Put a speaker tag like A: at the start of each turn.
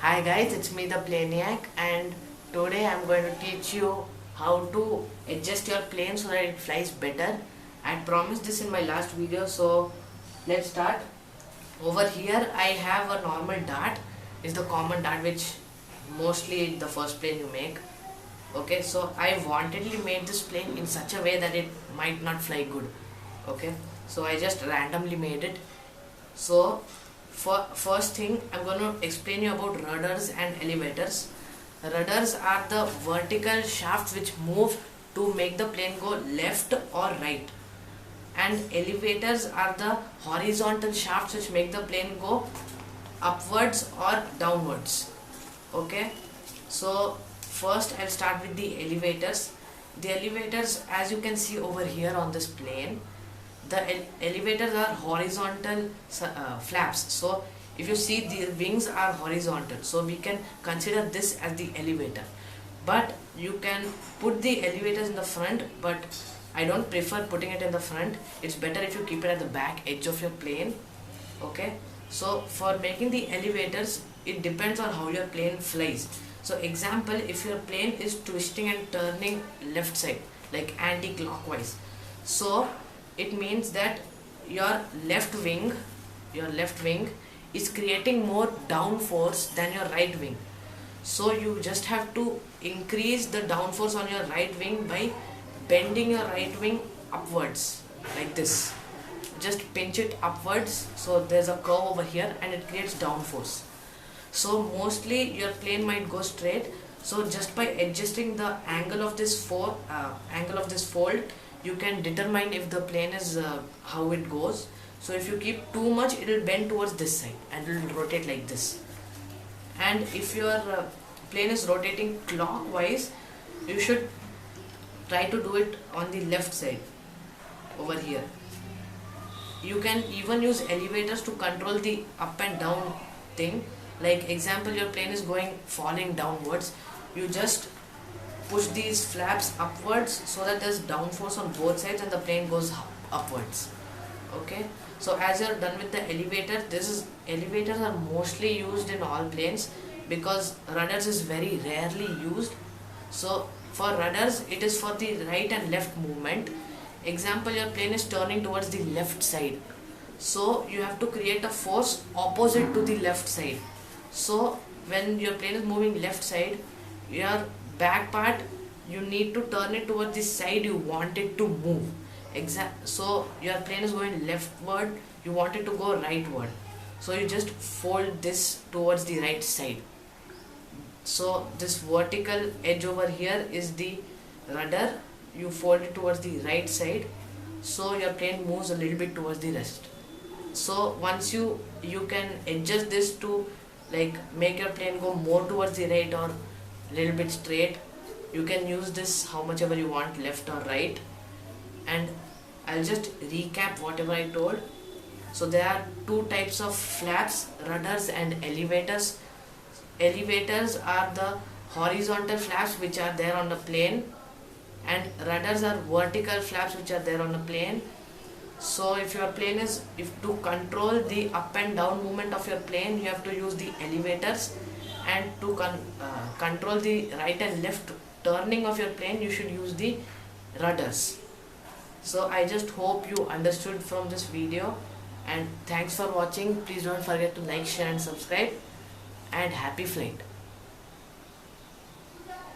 A: Hi guys, it's me the Planiac, and today I'm going to teach you how to adjust your plane so that it flies better. I promised this in my last video, so let's start. Over here I have a normal dart. It's the common dart which mostly the first plane you make. Okay, so I wantedly made this plane in such a way that it might not fly good. Okay, so I just randomly made it. So for first thing I'm going to explain you about rudders and elevators. Rudders are the vertical shafts which move to make the plane go left or right, and elevators are the horizontal shafts which make the plane go upwards or downwards. Okay, so first I'll start with the elevators. The elevators, as you can see over here on this plane, the elevators are horizontal flaps. So if you see, the wings are horizontal, so we can consider this as the elevator. But you can put the elevators in the front, but I don't prefer putting it in the front. It's better if you keep it at the back edge of your plane. Okay, so for making the elevators, it depends on how your plane flies. So example, if your plane is twisting and turning left side, like anti-clockwise, so it means that your left wing is creating more downforce than your right wing. So you just have to increase the downforce on your right wing by bending your right wing upwards like this. Just pinch it upwards, so there's a curve over here and it creates downforce. So mostly your plane might go straight, so just by adjusting the angle of this fold, you can determine if the plane is how it goes. So if you keep too much, it will bend towards this side and it will rotate like this. And if your plane is rotating clockwise, you should try to do it on the left side over here. You can even use elevators to control the up and down thing. Like example, your plane is falling downwards, you just push these flaps upwards so that there's downforce on both sides and the plane goes upwards. Okay, so as you're done with the elevator, elevators are mostly used in all planes because rudders is very rarely used. So for rudders, it is for the right and left movement. Example, your plane is turning towards the left side, so you have to create a force opposite to the left side. So when your plane is moving left side, your back part, you need to turn it towards the side you want it to move. So your plane is going leftward, you want it to go rightward, so you just fold this towards the right side. So this vertical edge over here is the rudder, you fold it towards the right side, so your plane moves a little bit towards the rest. So once you can adjust this to like make your plane go more towards the right or a little bit straight. You can use this how much ever you want, left or right. And I'll just recap whatever I told. So there are two types of flaps, rudders and elevators. Elevators are the horizontal flaps which are there on the plane, and rudders are vertical flaps which are there on the plane. So if your plane is, if to control the up and down movement of your plane, you have to use the elevators, and to control the right and left turning of your plane, you should use the rudders. So I just hope you understood from this video, and thanks for watching. Please don't forget to like, share and subscribe, and happy flight.